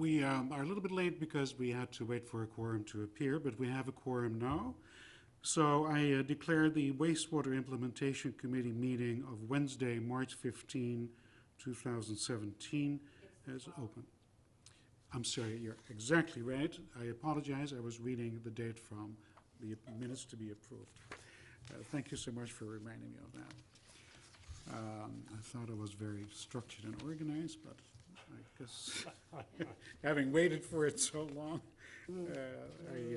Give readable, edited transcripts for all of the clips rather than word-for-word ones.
We are a little bit late because we had to wait for a quorum to appear, but we have a quorum now. So I declare the Wastewater Implementation Committee meeting of Wednesday, March 15, 2017 as open. I'm sorry, you're exactly right. I apologize. I was reading the date from the minutes to be approved. Thank you so much for reminding me of that. I thought it was very structured and organized, but I guess having waited for it so long, I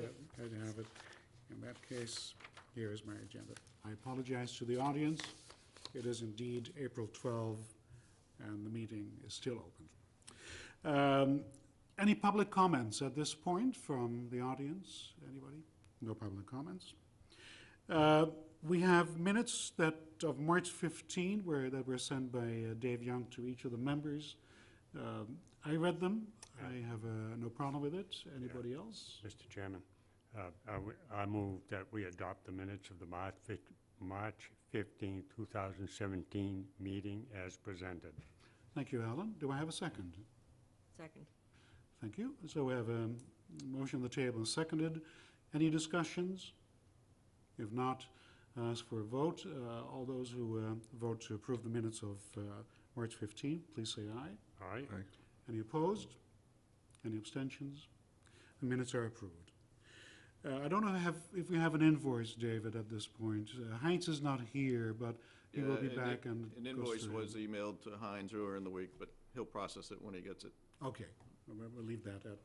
have it. In that case, here is my agenda. I apologize to the audience. It is indeed April 12, and the meeting is still open. Any public comments at this point from the audience? Anybody? No public comments. We have minutes of March 15 that were sent by Dave Young to each of the members. I read them. I have no problem with it. Anybody else? Mr. Chairman, I move that we adopt the minutes of the March 15, 2017 meeting as presented. Thank you, Alan. Do I have a second? Second. Thank you. So we have a motion on the table and seconded. Any discussions? If not, ask for a vote. All those who vote to approve the minutes of March 15, please say aye. Aye. Aye. Any opposed? Any abstentions? The minutes are approved. I don't know if we have an invoice, David, at this point. Heinz is not here, but he will be back. An invoice was emailed to Heinz earlier in the week, but he'll process it when he gets it. Okay, we'll leave that at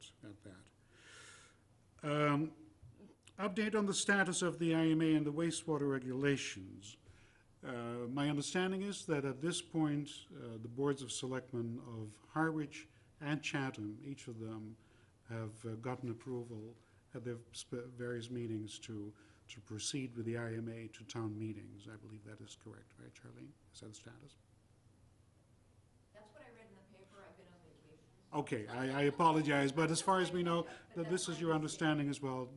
that. Update on the status of the IMA and the wastewater regulations. My understanding is that at this point, the boards of selectmen of Harwich and Chatham, each of them, have gotten approval at their various meetings to proceed with the IMA to town meetings. I believe that is correct, right, Charlene? Is that the status? That's what I read in the paper. I've been on vacation. Okay, I apologize, but as far as we know, that this is your understanding as well.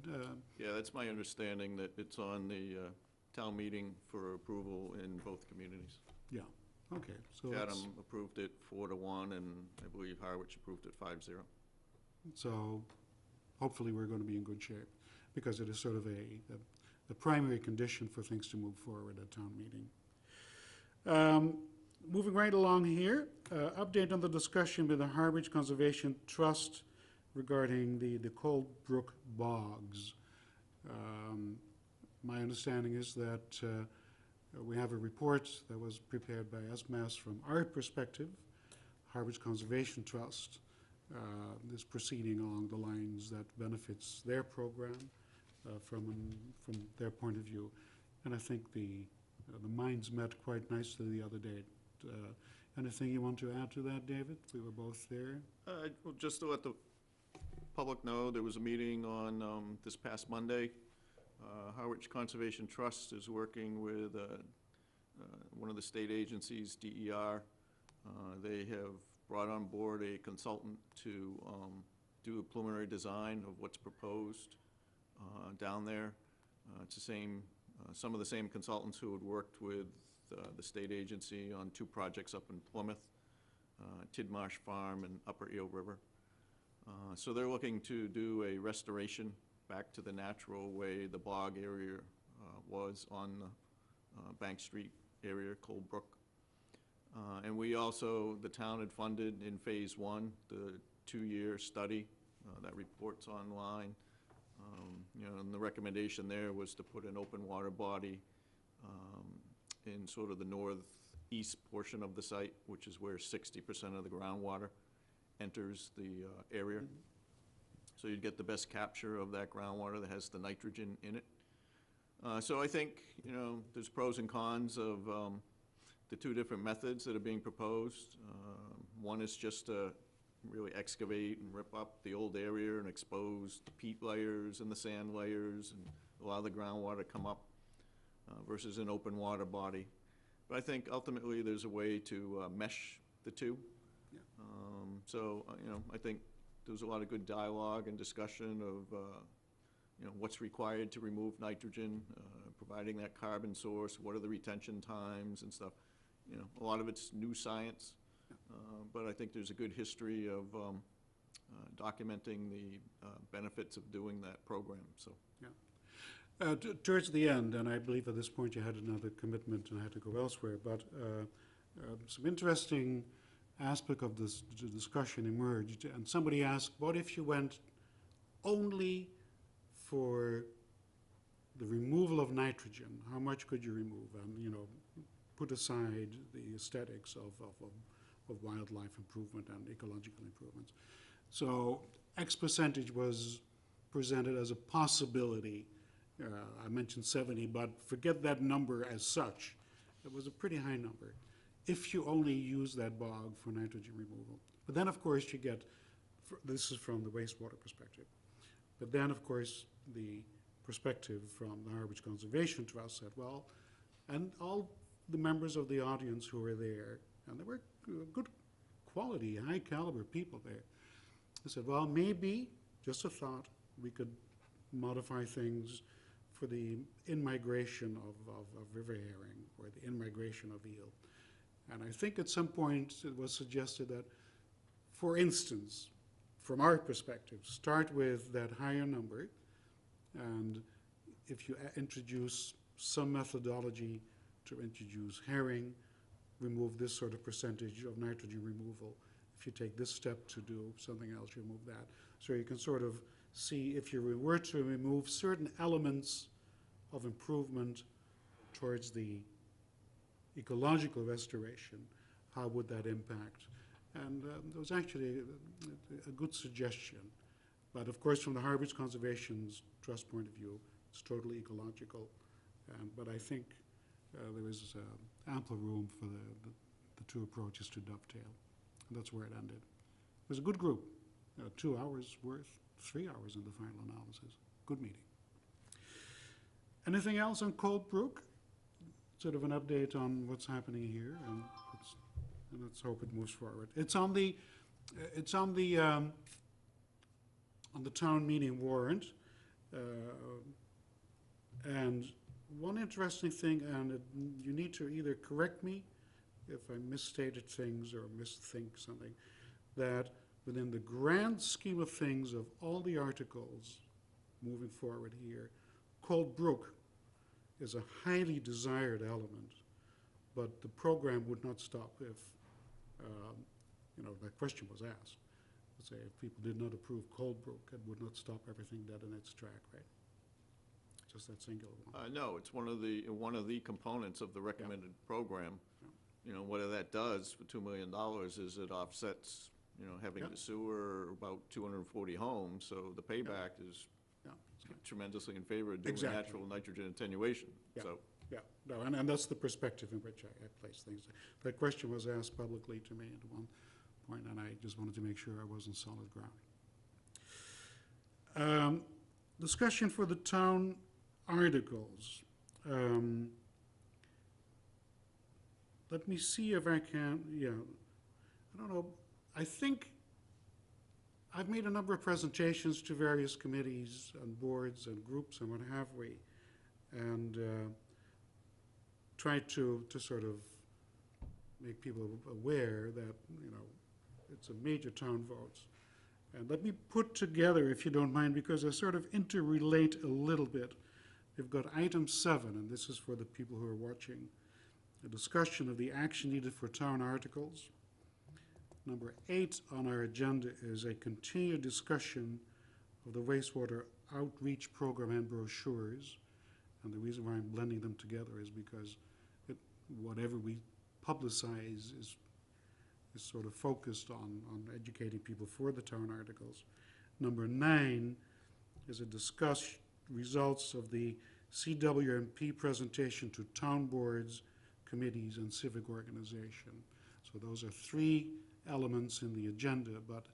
Yeah, that's my understanding, that it's on the town meeting for approval in both communities. Yeah, okay. So Chatham approved it 4-1, and I believe Harwich approved it 5-0. So hopefully we're going to be in good shape, because it is sort of the primary condition for things to move forward at town meeting. Moving right along here, update on the discussion with the Harwich Conservation Trust regarding the Cold Brook bogs. My understanding is that we have a report that was prepared by SMAS from our perspective. Harwich Conservation Trust is proceeding along the lines that benefits their program from their point of view. And I think the minds met quite nicely the other day. Anything you want to add to that, David? We were both there. Well, just to let the public know, there was a meeting on this past Monday. Harwich Conservation Trust is working with one of the state agencies, DER. They have brought on board a consultant to do a preliminary design of what's proposed down there. It's the same, some of the same consultants who had worked with the state agency on 2 projects up in Plymouth, Tidmarsh Farm and Upper Eel River. So they're looking to do a restoration back to the natural way the bog area was on the Bank Street area, Cold Brook. And we also, the town had funded in phase 1, the 2-year study that reports online. You know, and the recommendation there was to put an open water body in sort of the northeast portion of the site, which is where 60% of the groundwater enters the area. So you'd get the best capture of that groundwater that has the nitrogen in it. So I think, you know, there's pros and cons of the 2 different methods that are being proposed. One is just to really excavate and rip up the old area and expose the peat layers and the sand layers and allow the groundwater to come up versus an open water body. But I think ultimately there's a way to mesh the 2. Yeah. So, you know, I think there was a lot of good dialogue and discussion of, you know, what's required to remove nitrogen, providing that carbon source, what are the retention times and stuff. You know, a lot of it's new science, but I think there's a good history of documenting the benefits of doing that program, so. Towards the end, and I believe at this point you had another commitment and had to go elsewhere, but some interesting aspect of this discussion emerged, and somebody asked, what if you went only for the removal of nitrogen? How much could you remove? And, you know, put aside the aesthetics of wildlife improvement and ecological improvements. So X percentage was presented as a possibility. I mentioned 70, but forget that number as such. It was a pretty high number if you only use that bog for nitrogen removal. But then, of course, you get, this is from the wastewater perspective, but then, of course, the perspective from the Harwich Conservation Trust said, well, and all the members of the audience who were there, and there were good quality, high caliber people there, they said, well, maybe, just a thought, we could modify things for the in-migration of river herring or the in-migration of eel. And I think at some point it was suggested that, for instance, from our perspective, start with that higher number, and if you introduce some methodology to introduce herring, remove this sort of percentage of nitrogen removal. If you take this step to do something else, remove that. So you can sort of see if you were to remove certain elements of improvement towards the ecological restoration, how would that impact? And there was actually a good suggestion. But of course, from the Harwich Conservation Trust point of view, it's totally ecological. But I think there is ample room for the two approaches to dovetail. And that's where it ended. It was a good group, 2 hours worth, 3 hours in the final analysis. Good meeting. Anything else on Cold Brook? Sort of an update on what's happening here, and let's hope it moves forward. It's on the town meeting warrant, and one interesting thing, and you need to either correct me if I misstated things or misthink something, that within the grand scheme of things of all the articles moving forward here, Cold Brook is a highly desired element, but the program would not stop if, that question was asked. Let's say if people did not approve Cold Brook, it would not stop everything dead in its track, right? Just that singular one. No, it's one of the components of the recommended program. Yeah. You know, what that does for $2 million is it offsets, having the sewer about 240 homes, so the payback is tremendously in favor of doing natural nitrogen attenuation. Yeah. So. Yeah, no, and that's the perspective in which I place things. That question was asked publicly to me at one point, and I just wanted to make sure I was on solid ground. Discussion for the town articles. Let me see if I can, I don't know, I think I've made a number of presentations to various committees and boards and groups and what have we, and tried to sort of make people aware that, it's a major town vote. And let me put together, if you don't mind, because they sort of interrelate a little bit. We've got item 7, and this is for the people who are watching, a discussion of the action needed for town articles. Number 8 on our agenda is a continued discussion of the wastewater outreach program and brochures. And the reason why I'm blending them together is because whatever we publicize is sort of focused on educating people for the town articles. Number 9 is a discuss results of the CWMP presentation to town boards, committees, and civic organization. So those are 3 elements in the agenda, but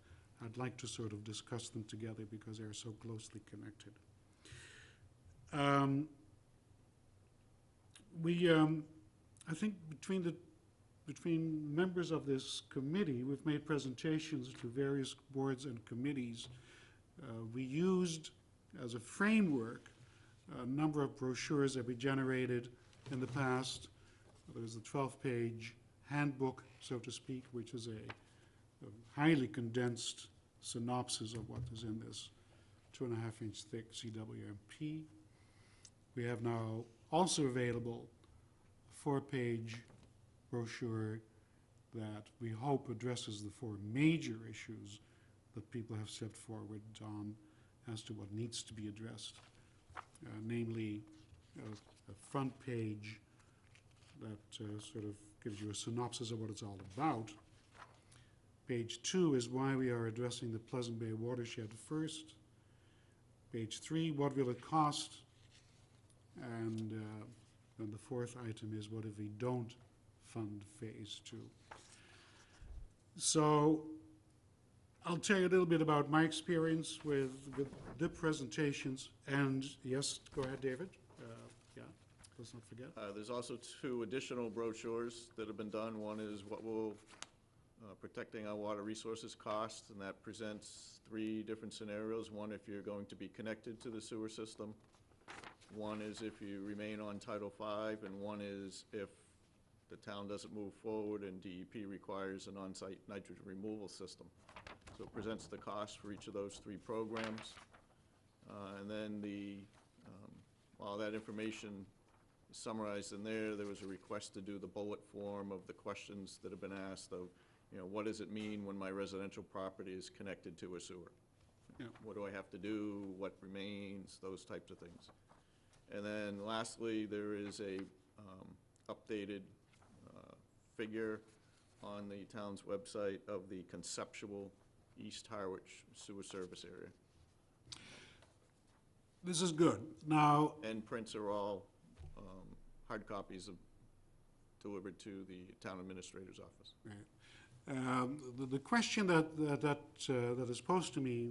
I'd like to sort of discuss them together because they're so closely connected. I think between members of this committee, we've made presentations to various boards and committees. We used as a framework a number of brochures that we generated in the past. There's a 12-page handbook, so to speak, which is a highly condensed synopsis of what is in this 2.5-inch thick CWMP. We have now also available a 4-page brochure that we hope addresses the 4 major issues that people have stepped forward on as to what needs to be addressed. Namely, a front page that sort of gives you a synopsis of what it's all about. Page 2 is why we are addressing the Pleasant Bay watershed first. Page 3, what will it cost? And then the 4th item is what if we don't fund phase 2? So I'll tell you a little bit about my experience with the presentations. And yes, go ahead, David. Yeah, let's not forget. There's also 2 additional brochures that have been done. One is what will protecting our water resources cost, and that presents 3 different scenarios. One, if you're going to be connected to the sewer system. One is if you remain on Title V, and one is if the town doesn't move forward and DEP requires an on-site nitrogen removal system. So it presents the cost for each of those 3 programs. And then all that information is summarized in there. There was a request to do the bullet form of the questions that have been asked of, what does it mean when my residential property is connected to a sewer? Yeah. What do I have to do? What remains? Those types of things. And then lastly, there is a updated figure on the town's website of the conceptual East Harwich sewer service area. This is good. Now, And prints are all hard copies delivered to the town administrator's office. the question that is posed to me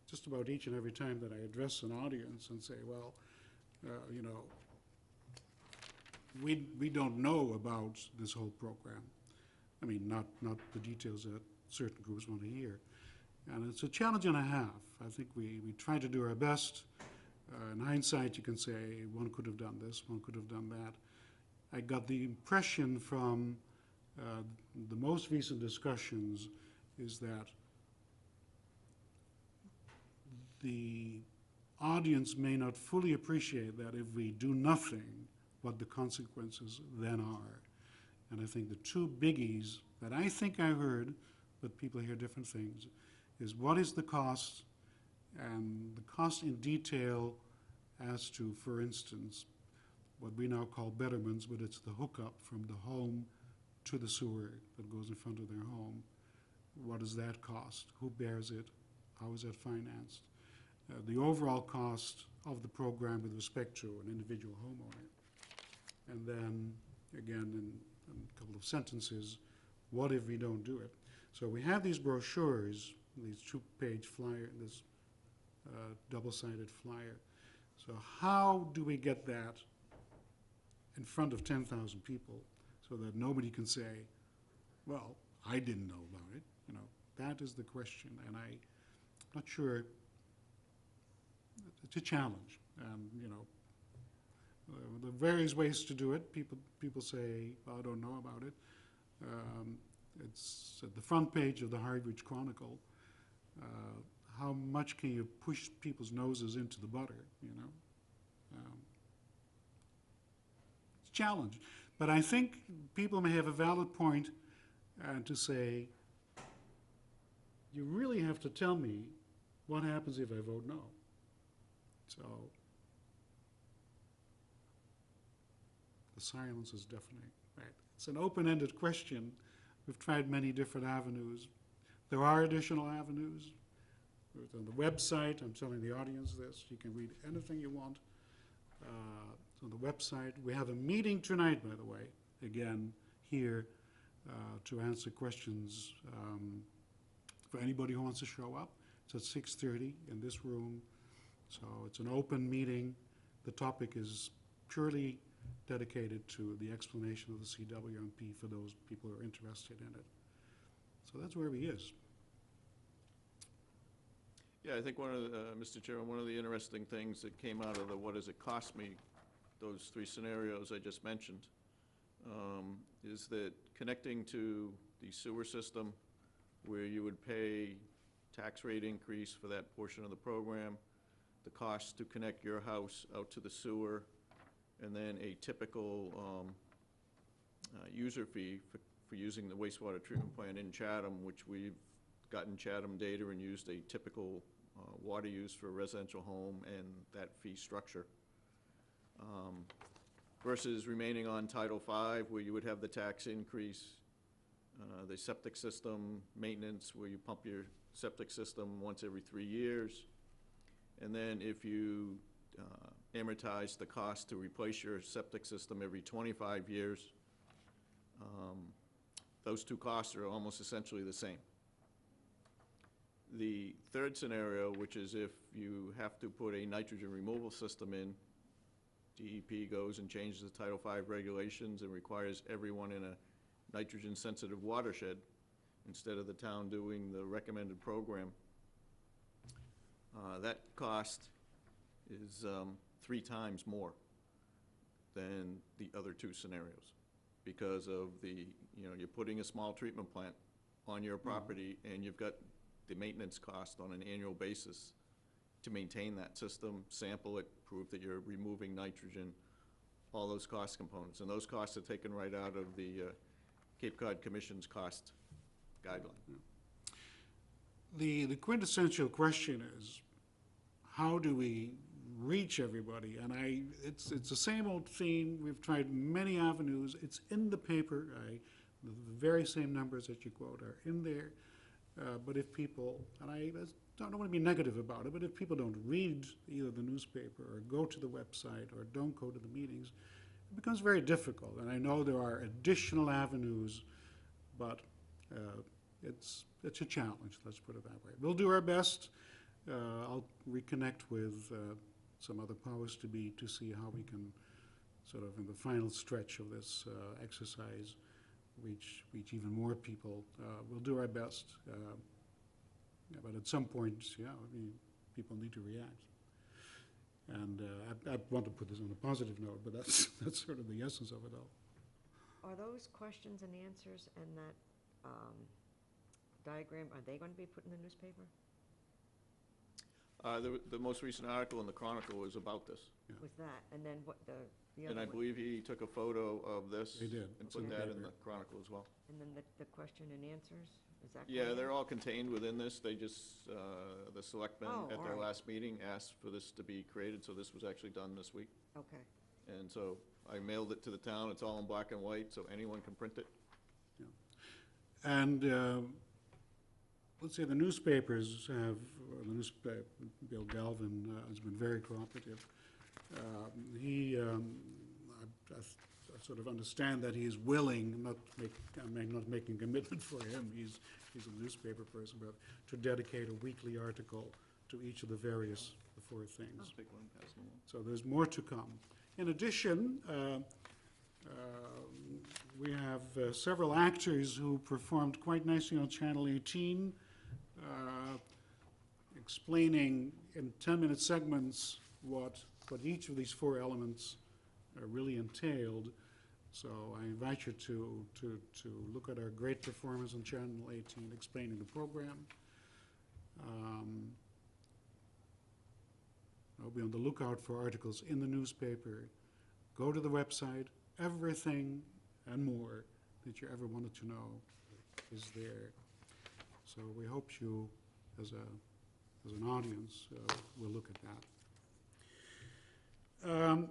just about each and every time that I address an audience and say, well, we don't know about this whole program. I mean, not the details that certain groups want to hear. And it's a challenge and a half. I think we try to do our best. In hindsight, you can say one could have done this, one could have done that. I got the impression from the most recent discussions is that the audience may not fully appreciate that if we do nothing, what the consequences then are. And I think the 2 biggies that I think I heard, but people hear different things, is what is the cost, and the cost in detail as to, for instance, what we now call betterments, but it's the hookup from the home to the sewer that goes in front of their home. What does that cost? Who bears it? How is that financed? The overall cost of the program with respect to an individual homeowner. And then, again, in a couple of sentences, what if we don't do it? So we have these brochures, these 2-page flyer, this double-sided flyer. So how do we get that in front of 10,000 people so that nobody can say, well, I didn't know about it? That is the question, and I'm not sure. It's a challenge, and there are various ways to do it. People say, well, I don't know about it. It's at the front page of the Harwich Chronicle. How much can you push people's noses into the butter, It's a challenge. But I think people may have a valid point to say, you really have to tell me what happens if I vote no. So the silence is deafening. Right. It's an open-ended question. We've tried many different avenues. There are additional avenues. It's on the website. I'm telling the audience this. You can read anything you want. It's on the website. We have a meeting tonight, by the way, again, here to answer questions for anybody who wants to show up. It's at 6:30 in this room. So it's an open meeting. The topic is purely dedicated to the explanation of the CWMP for those people who are interested in it. So that's where he is. Yeah, I think Mr. Chairman, one of the interesting things that came out of the what does it cost me, those 3 scenarios I just mentioned, is that connecting to the sewer system where you would pay tax rate increase for that portion of the program, the cost to connect your house out to the sewer, and then a typical user fee for using the wastewater treatment plant in Chatham, which we've gotten Chatham data and used a typical water use for a residential home and that fee structure. Versus remaining on Title V, where you would have the tax increase, the septic system maintenance, where you pump your septic system once every 3 years. And then if you amortize the cost to replace your septic system every 25 years, those two costs are almost essentially the same. The third scenario, which is if you have to put a nitrogen removal system in, DEP goes and changes the Title V regulations and requires everyone in a nitrogen-sensitive watershed, instead of the town doing the recommended program. That cost is 3 times more than the other two scenarios, because of the, you're putting a small treatment plant on your property, and you've got the maintenance cost on an annual basis to maintain that system, sample it, prove that you're removing nitrogen, all those cost components. And those costs are taken right out of the Cape Cod Commission's cost guideline. The quintessential question is, how do we reach everybody? And it's the same old theme. We've tried many avenues. It's in the paper. The very same numbers that you quote are in there. But if people, and I don't want to be negative about it, but if people don't read either the newspaper or go to the website or don't go to the meetings, it becomes very difficult. And I know there are additional avenues, but it's a challenge, let's put it that way. We'll do our best. I'll reconnect with some other powers to be to see how we can sort of in the final stretch of this exercise reach even more people. We'll do our best, but at some point, people need to react. And I want to put this on a positive note, but that's sort of the essence of it all. Are those questions and answers and that diagram, are they going to be put in the newspaper? The most recent article in the Chronicle was about this. Yeah. Was that, and then what the other And I one? believe he took a photo of this. They did. And It's put in the that in paper. the Chronicle as well. And then the question and answers, is that? Yeah, going they're in? all contained within this. They just, the selectmen Oh, at all their right. last meeting asked for this to be created, so this was actually done this week. Okay, And so I mailed it to the town. It's all in black and white, so anyone can print it. And let's say the newspapers have, Bill Galvin has been very cooperative. I sort of understand that he's willing, I'm not making a commitment for him, he's a newspaper person, but to dedicate a weekly article to each of the various, the 4 things. Take one, pass them along. So there's more to come. In addition, we have several actors who performed quite nicely on Channel 18, explaining in 10-minute segments what each of these 4 elements really entailed. So I invite you to look at our great performance on Channel 18 explaining the program. I'll be on the lookout for articles in the newspaper. Go to the website. Everything and more that you ever wanted to know is there. So we hope you, as an audience, will look at that.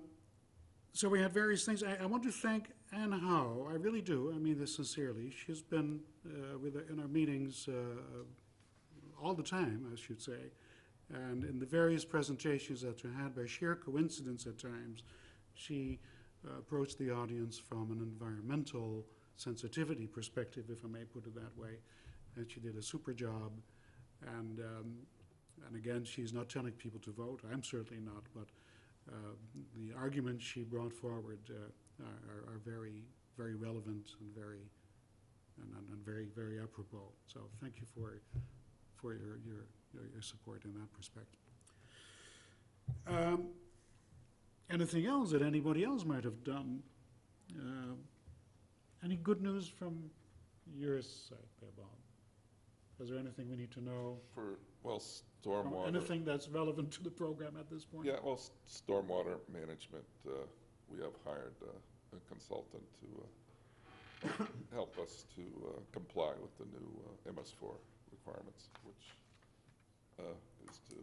So we had various things. I want to thank Anne Howe. I really do. I mean this sincerely. She's been in our meetings all the time, I should say. And in the various presentations that we had, by sheer coincidence at times, she approached the audience from an environmental sensitivity perspective, if I may put it that way. And she did a super job. And again, she's not telling people to vote. I'm certainly not. But the arguments she brought forward are very, very relevant and very apropos. So thank you for your support in that perspective. Anything else that anybody else might have done? Any good news from your side there, Bob? Is there anything we need to know? For, well, stormwater. Anything that's relevant to the program at this point? Yeah, well, stormwater management, we have hired a consultant to help us to comply with the new MS4 requirements, which is to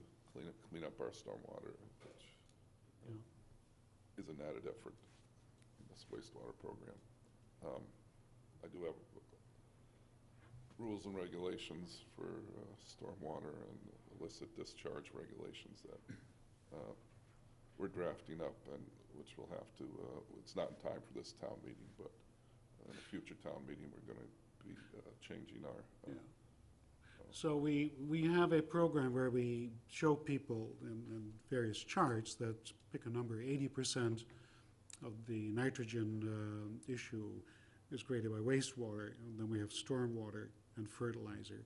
clean up our stormwater, which Yeah. is an added effort in this wastewater program. I do have rules and regulations for stormwater and illicit discharge regulations that we're drafting up, and which we'll have to, it's not in time for this town meeting, but in a future town meeting, we're going to be changing our. Yeah. So we have a program where we show people in various charts that pick a number, 80% of the nitrogen issue is created by wastewater, and then we have stormwater and fertilizer.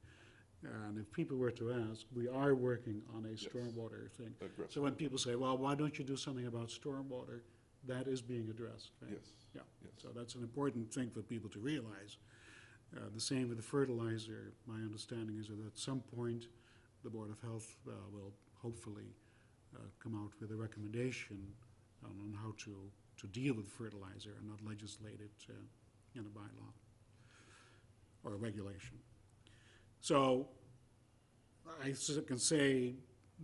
And if people were to ask, we are working on a Yes. stormwater thing. Aggressive. So when people say, well, why don't you do something about stormwater? That is being addressed, right? Yes. Yeah, Yes. so that's an important thing for people to realize. The same with the fertilizer. My understanding is that at some point, the Board of Health will hopefully come out with a recommendation on how to deal with fertilizer and not legislate it in a bylaw or a regulation. So I can say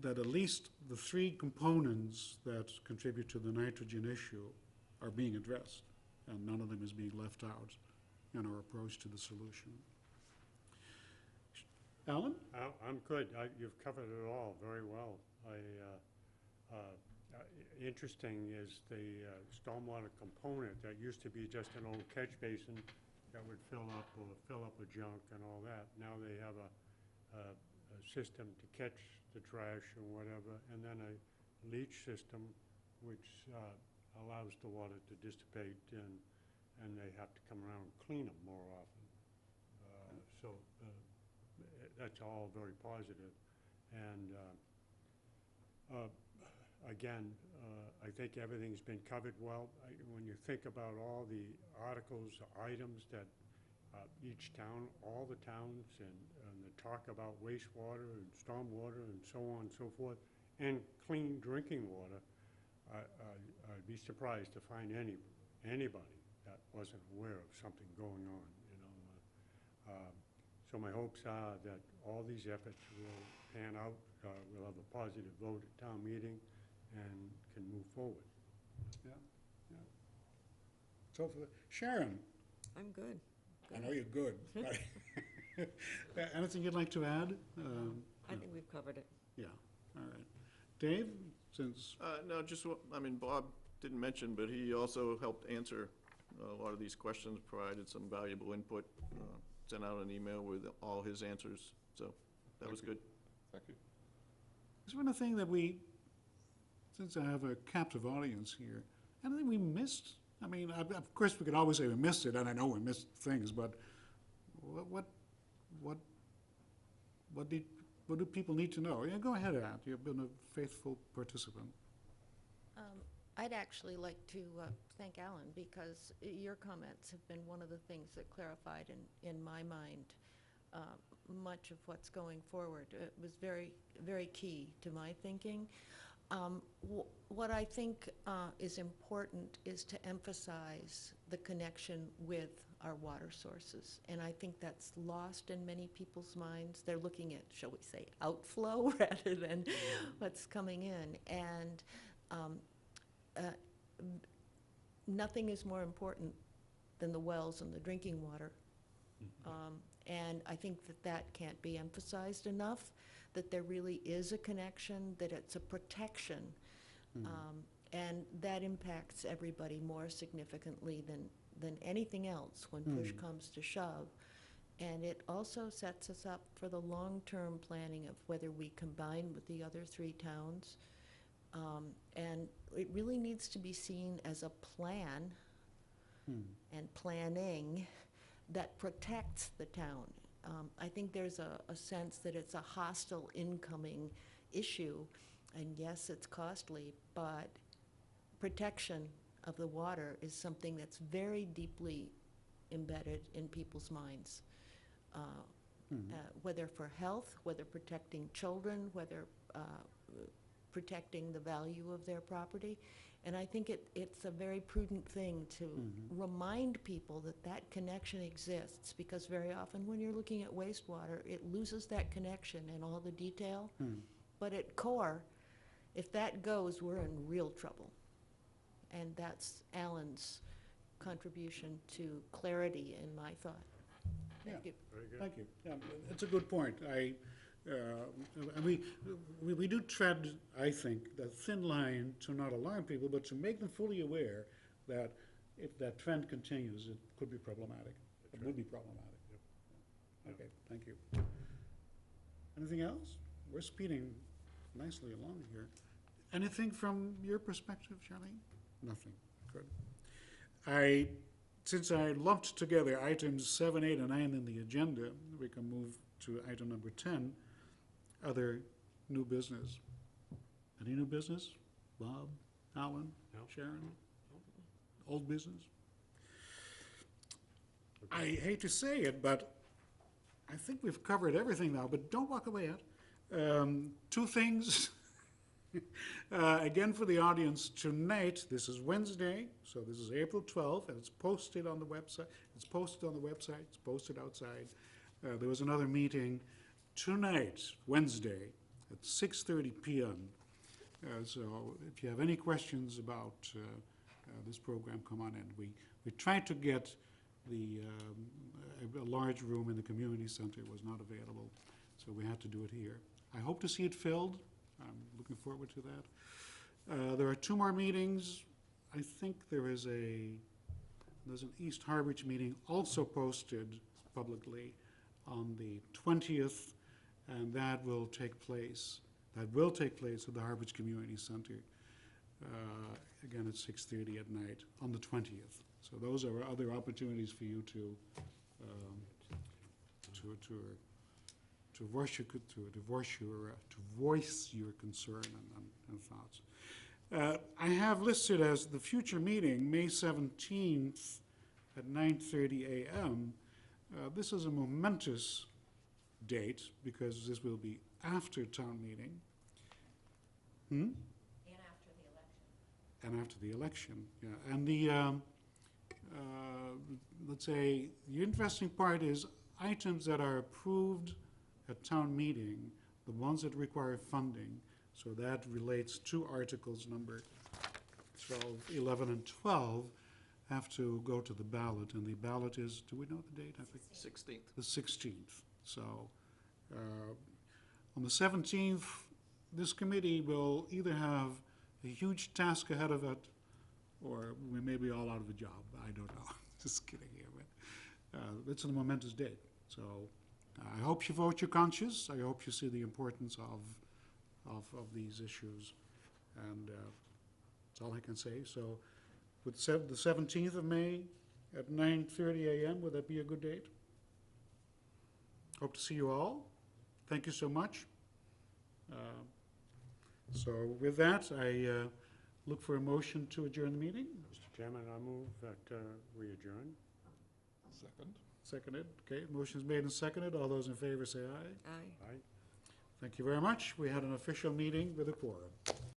that at least the three components that contribute to the nitrogen issue are being addressed, and none of them is being left out in our approach to the solution. Alan? I'm good. You've covered it all very well. Interesting is the stormwater component that used to be just an old catch basin that would fill up with junk and all that. Now they have a system to catch the trash or whatever, and then a leach system which allows the water to dissipate, and they have to come around and clean them more often. So that's all very positive. And again, I think everything's been covered well. When you think about all the articles, items that each town, all the towns, and the talk about wastewater and stormwater and so on and so forth, and clean drinking water, I'd be surprised to find anybody that wasn't aware of something going on, you know. So my hopes are that all these efforts will pan out, we'll have a positive vote at town meeting, and can move forward. Yeah. So Sharon, I'm good. I know you're good. Anything you'd like to add? I think we've covered it. Yeah, all right. Dave, since, No, just, Bob didn't mention, but he also helped answer a lot of these questions, provided some valuable input, sent out an email with all his answers, so that was good. Thank you. is there anything that since I have a captive audience here, anything we missed? I mean, of course, we could always say we missed it, and I know we missed things, but what do people need to know? Yeah, go ahead, Ann. You've been a faithful participant. I'd actually like to thank Alan, because your comments have been one of the things that clarified in my mind much of what's going forward. It was very, very key to my thinking. What I think is important is to emphasize the connection with our water sources, and I think that's lost in many people's minds. They're looking at, shall we say, outflow rather than what's coming in, and nothing is more important than the wells and the drinking water. And I think that can't be emphasized enough, that there really is a connection, that it's a protection, and that impacts everybody more significantly than anything else when push comes to shove. And it also sets us up for the long-term planning of whether we combine with the other three towns. And it really needs to be seen as a plan and planning that protects the town. I think there's a sense that it's a hostile incoming issue, and yes, it's costly, but protection of the water is something that's very deeply embedded in people's minds. whether for health, whether protecting children, whether protecting the value of their property. And I think it's a very prudent thing to remind people that that connection exists, because very often when you're looking at wastewater, it loses that connection in all the detail. But at core, if that goes, we're in real trouble. And that's Alan's contribution to clarity in my thought. Thank you. Very good. Thank you. Yeah, it's a good point. We do tread, I think, the thin line to not alarm people, but to make them fully aware that if that trend continues, it could be problematic. It would be problematic. Okay, thank you. Anything else? We're speeding nicely along here. Anything from your perspective, Charlene? Nothing. Good. Since I lumped together items 7, 8, and 9 in the agenda, we can move to item number 10, other new business. Any new business? Bob, Alan, No. Sharon? Old business? I hate to say it, but I think we've covered everything now, but don't walk away yet. Two things. Again, for the audience tonight, this is Wednesday, so this is April 12th, and it's posted on the website. It's posted on the website. It's posted outside. There was another meeting tonight, Wednesday, at 6:30 p.m. So if you have any questions about this program, come on in. We tried to get a large room in the community center. It was not available, so we had to do it here. I hope to see it filled. I'm looking forward to that. There are 2 more meetings. I think there's an East Harwich meeting also posted publicly on the 20th, and that will take place at the Harwich Community Center, again at 6:30 at night on the 20th. So those are other opportunities for you to voice your concern and thoughts. I have listed as the future meeting, May 17th at 9:30 a.m. This is a momentous date because this will be after town meeting. And after the election. And after the election, yeah. And let's say, the interesting part is items that are approved at town meeting, the ones that require funding, so that relates to articles number 12, 11, and 12, have to go to the ballot, and the ballot is, do we know the date? I think 16th. the 16th. So, on the 17th, this committee will either have a huge task ahead of it, or we may be all out of a job. I don't know. Just kidding here, but it's a momentous date. So I hope you vote your conscience. I hope you see the importance of these issues, and that's all I can say. So, with the 17th of May at 9:30 a.m., would that be a good date? Hope to see you all. Thank you so much. So with that, I look for a motion to adjourn the meeting. Mr. Chairman, I move that we adjourn. Second? Seconded. Okay, motion's made and seconded. All those in favor say aye. Aye. Aye. Thank you very much. We had an official meeting with a quorum.